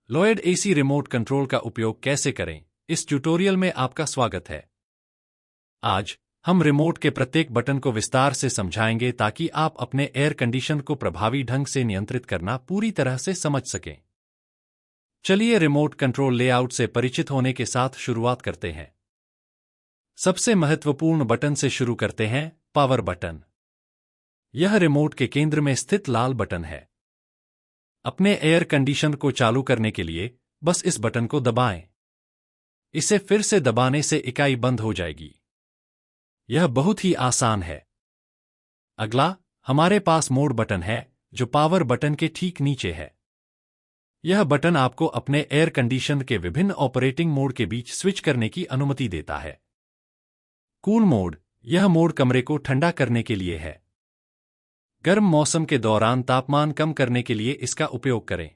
Lloyd AC remote control का उपयोग कैसे करें, इस ट्यूटोरियल में आपका स्वागत है। आज हम रिमोट के प्रत्येक बटन को विस्तार से समझाएंगे ताकि आप अपने एयर कंडीशनर को प्रभावी ढंग से नियंत्रित करना पूरी तरह से समझ सकें। चलिए रिमोट कंट्रोल लेआउट से परिचित होने के साथ शुरुआत करते हैं। सबसे महत्वपूर्ण बटन से शुरू करते हैं, पावर बटन। यह रिमोट के केंद्र में स्थित लाल बटन है। अपने एयर कंडीशनर को चालू करने के लिए बस इस बटन को दबाएं। इसे फिर से दबाने से इकाई बंद हो जाएगी। यह बहुत ही आसान है। अगला हमारे पास मोड बटन है, जो पावर बटन के ठीक नीचे है। यह बटन आपको अपने एयर कंडीशनर के विभिन्न ऑपरेटिंग मोड के बीच स्विच करने की अनुमति देता है। कूल मोड, यह मोड कमरे को ठंडा करने के लिए है। गर्म मौसम के दौरान तापमान कम करने के लिए इसका उपयोग करें।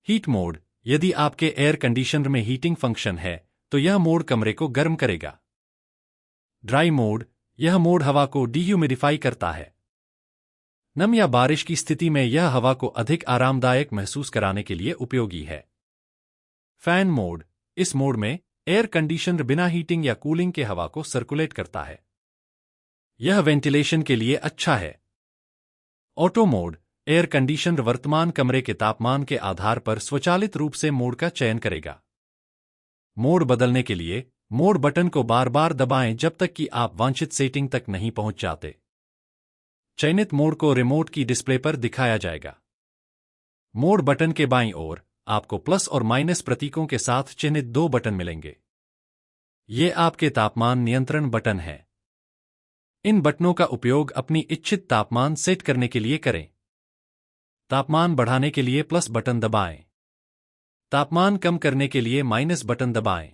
हीट मोड, यदि आपके एयर कंडीशनर में हीटिंग फंक्शन है तो यह मोड कमरे को गर्म करेगा। ड्राई मोड, यह मोड हवा को डिह्यूमिडिफाई करता है। नम या बारिश की स्थिति में यह हवा को अधिक आरामदायक महसूस कराने के लिए उपयोगी है। फैन मोड, इस मोड में एयर कंडीशनर बिना हीटिंग या कूलिंग के हवा को सर्कुलेट करता है। यह वेंटिलेशन के लिए अच्छा है। ऑटो मोड, एयर कंडीशनर वर्तमान कमरे के तापमान के आधार पर स्वचालित रूप से मोड का चयन करेगा। मोड बदलने के लिए मोड बटन को बार बार दबाएं जब तक कि आप वांछित सेटिंग तक नहीं पहुंच जाते। चयनित मोड को रिमोट की डिस्प्ले पर दिखाया जाएगा। मोड बटन के बाईं ओर आपको प्लस और माइनस प्रतीकों के साथ चिन्हित दो बटन मिलेंगे। ये आपके तापमान नियंत्रण बटन हैं। इन बटनों का उपयोग अपनी इच्छित तापमान सेट करने के लिए करें। तापमान बढ़ाने के लिए प्लस बटन दबाएं। तापमान कम करने के लिए माइनस बटन दबाएं।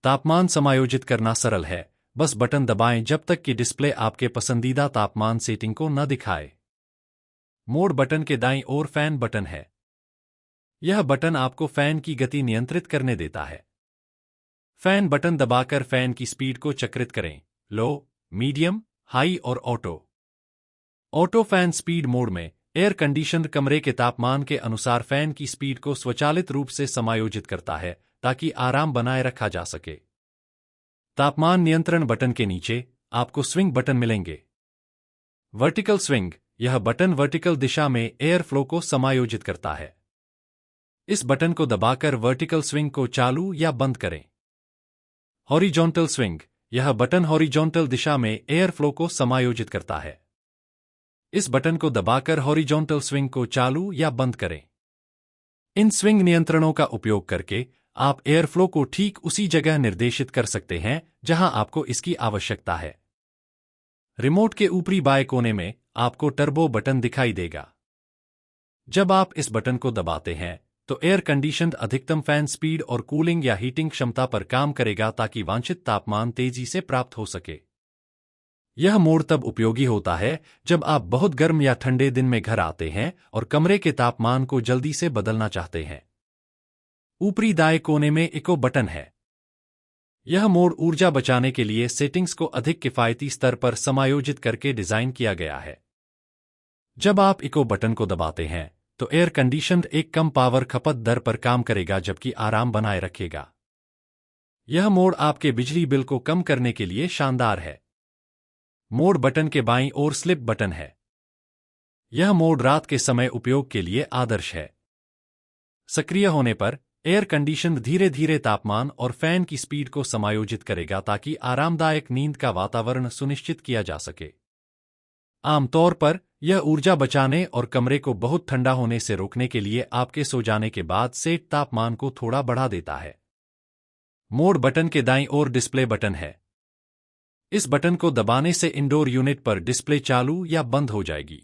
तापमान समायोजित करना सरल है, बस बटन दबाएं जब तक कि डिस्प्ले आपके पसंदीदा तापमान सेटिंग को न दिखाए। मोड बटन के दाईं ओर फैन बटन है। यह बटन आपको फैन की गति नियंत्रित करने देता है। फैन बटन दबाकर फैन की स्पीड को चक्रित करें, लो, मीडियम, हाई और auto. Auto fan speed mode में एयर कंडीशनर कमरे के तापमान के अनुसार फैन की स्पीड को स्वचालित रूप से समायोजित करता है ताकि आराम बनाए रखा जा सके। तापमान नियंत्रण बटन के नीचे आपको स्विंग बटन मिलेंगे। वर्टिकल स्विंग, यह बटन वर्टिकल दिशा में एयर फ्लो को समायोजित करता है। इस बटन को दबाकर वर्टिकल स्विंग को चालू या बंद करें। हॉरिजॉन्टल स्विंग, यह बटन हॉरिजॉन्टल दिशा में एयर फ्लो को समायोजित करता है। इस बटन को दबाकर हॉरिजॉन्टल स्विंग को चालू या बंद करें। इन स्विंग नियंत्रणों का उपयोग करके आप एयर फ्लो को ठीक उसी जगह निर्देशित कर सकते हैं जहां आपको इसकी आवश्यकता है। रिमोट के ऊपरी बाएं कोने में आपको टर्बो बटन दिखाई देगा। जब आप इस बटन को दबाते हैं तो एयर कंडीशनर अधिकतम फैन स्पीड और कूलिंग या हीटिंग क्षमता पर काम करेगा ताकि वांछित तापमान तेजी से प्राप्त हो सके। यह मोड तब उपयोगी होता है जब आप बहुत गर्म या ठंडे दिन में घर आते हैं और कमरे के तापमान को जल्दी से बदलना चाहते हैं। ऊपरी दाएं कोने में इको बटन है। यह मोड ऊर्जा बचाने के लिए सेटिंग्स को अधिक किफायती स्तर पर समायोजित करके डिजाइन किया गया है। जब आप इको बटन को दबाते हैं तो एयर कंडीशनर एक कम पावर खपत दर पर काम करेगा जबकि आराम बनाए रखेगा। यह मोड आपके बिजली बिल को कम करने के लिए शानदार है। मोड बटन के बाईं ओर स्लिप बटन है। यह मोड रात के समय उपयोग के लिए आदर्श है। सक्रिय होने पर एयर कंडीशनर धीरे धीरे तापमान और फैन की स्पीड को समायोजित करेगा ताकि आरामदायक नींद का वातावरण सुनिश्चित किया जा सके। आमतौर पर यह ऊर्जा बचाने और कमरे को बहुत ठंडा होने से रोकने के लिए आपके सो जाने के बाद सेट तापमान को थोड़ा बढ़ा देता है। मोड बटन के दाईं ओर डिस्प्ले बटन है। इस बटन को दबाने से इंडोर यूनिट पर डिस्प्ले चालू या बंद हो जाएगी।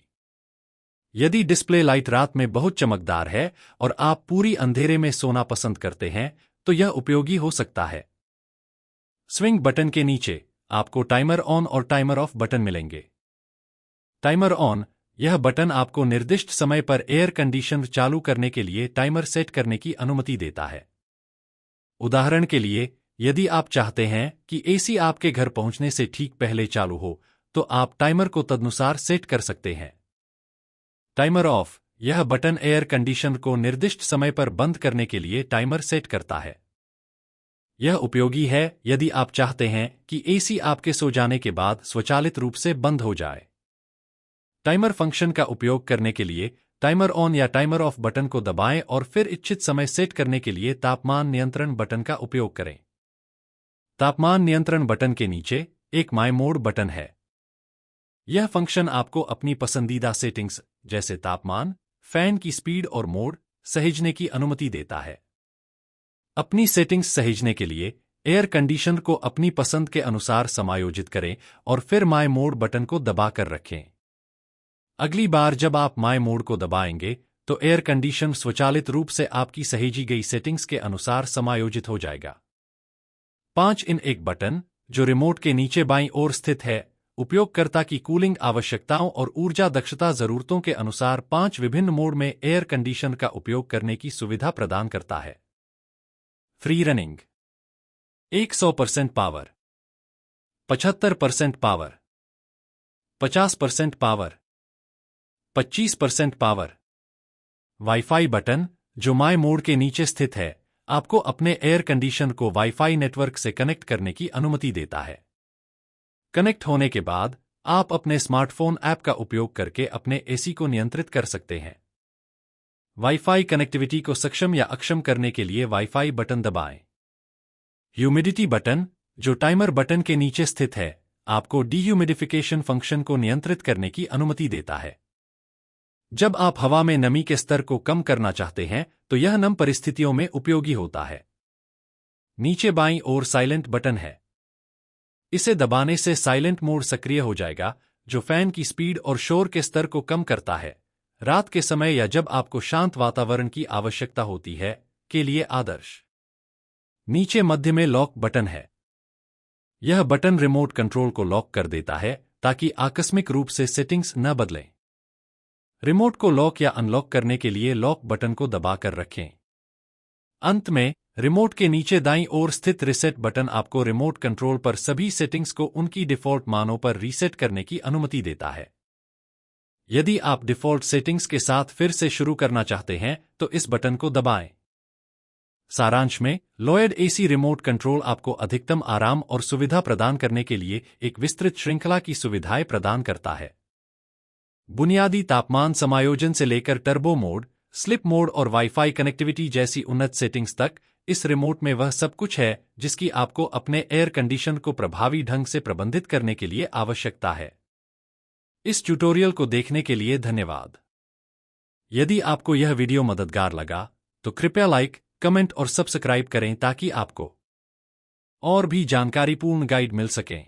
यदि डिस्प्ले लाइट रात में बहुत चमकदार है और आप पूरी अंधेरे में सोना पसंद करते हैं तो यह उपयोगी हो सकता है। स्विंग बटन के नीचे आपको टाइमर ऑन और टाइमर ऑफ बटन मिलेंगे। टाइमर ऑन, यह बटन आपको निर्दिष्ट समय पर एयर कंडीशनर चालू करने के लिए टाइमर सेट करने की अनुमति देता है। उदाहरण के लिए, यदि आप चाहते हैं कि एसी आपके घर पहुंचने से ठीक पहले चालू हो, तो आप टाइमर को तदनुसार सेट कर सकते हैं। टाइमर ऑफ, यह बटन एयर कंडीशनर को निर्दिष्ट समय पर बंद करने के लिए टाइमर सेट करता है। यह उपयोगी है यदि आप चाहते हैं कि एसी आपके सो जाने के बाद स्वचालित रूप से बंद हो जाए। टाइमर फंक्शन का उपयोग करने के लिए टाइमर ऑन या टाइमर ऑफ बटन को दबाएं और फिर इच्छित समय सेट करने के लिए तापमान नियंत्रण बटन का उपयोग करें। तापमान नियंत्रण बटन के नीचे एक माई मोड बटन है। यह फंक्शन आपको अपनी पसंदीदा सेटिंग्स जैसे तापमान, फैन की स्पीड और मोड सहेजने की अनुमति देता है। अपनी सेटिंग्स सहेजने के लिए एयर कंडीशनर को अपनी पसंद के अनुसार समायोजित करें और फिर माई मोड बटन को दबाकर रखें। अगली बार जब आप माई मोड को दबाएंगे तो एयर कंडीशनर स्वचालित रूप से आपकी सहेजी गई सेटिंग्स के अनुसार समायोजित हो जाएगा। 5-in-1 बटन, जो रिमोट के नीचे बाईं ओर स्थित है, उपयोगकर्ता की कूलिंग आवश्यकताओं और ऊर्जा दक्षता जरूरतों के अनुसार 5 विभिन्न मोड में एयर कंडीशनर का उपयोग करने की सुविधा प्रदान करता है। Free running 100% power, 75% power, 50% power, 25% power. Wifi button, जो माई मोड के नीचे स्थित है, आपको अपने एयर कंडीशनर को वाईफाई नेटवर्क से कनेक्ट करने की अनुमति देता है। कनेक्ट होने के बाद आप अपने स्मार्टफोन ऐप का उपयोग करके अपने एसी को नियंत्रित कर सकते हैं। वाईफाई कनेक्टिविटी को सक्षम या अक्षम करने के लिए वाईफाई बटन दबाएं। ह्यूमिडिटी बटन, जो टाइमर बटन के नीचे स्थित है, आपको डीह्यूमिडिफिकेशन फंक्शन को नियंत्रित करने की अनुमति देता है। जब आप हवा में नमी के स्तर को कम करना चाहते हैं तो यह नम परिस्थितियों में उपयोगी होता है। नीचे बाईं ओर साइलेंट बटन है। इसे दबाने से साइलेंट मोड सक्रिय हो जाएगा, जो फैन की स्पीड और शोर के स्तर को कम करता है, रात के समय या जब आपको शांत वातावरण की आवश्यकता होती है, के लिए आदर्श। नीचे मध्य में लॉक बटन है। यह बटन रिमोट कंट्रोल को लॉक कर देता है ताकि आकस्मिक रूप से सेटिंग्स न बदलें। रिमोट को लॉक या अनलॉक करने के लिए लॉक बटन को दबाकर रखें। अंत में रिमोट के नीचे दाईं ओर स्थित रीसेट बटन आपको रिमोट कंट्रोल पर सभी सेटिंग्स को उनकी डिफ़ॉल्ट मानों पर रीसेट करने की अनुमति देता है। यदि आप डिफ़ॉल्ट सेटिंग्स के साथ फिर से शुरू करना चाहते हैं तो इस बटन को दबाएं। सारांश में, लॉयड एसी रिमोट कंट्रोल आपको अधिकतम आराम और सुविधा प्रदान करने के लिए एक विस्तृत श्रृंखला की सुविधाएं प्रदान करता है। बुनियादी तापमान समायोजन से लेकर टर्बो मोड, स्लिप मोड और वाईफाई कनेक्टिविटी जैसी उन्नत सेटिंग्स तक, इस रिमोट में वह सब कुछ है जिसकी आपको अपने एयर कंडीशनर को प्रभावी ढंग से प्रबंधित करने के लिए आवश्यकता है। इस ट्यूटोरियल को देखने के लिए धन्यवाद। यदि आपको यह वीडियो मददगार लगा तो कृपया लाइक, कमेंट और सब्सक्राइब करें ताकि आपको और भी जानकारीपूर्ण गाइड मिल सकें।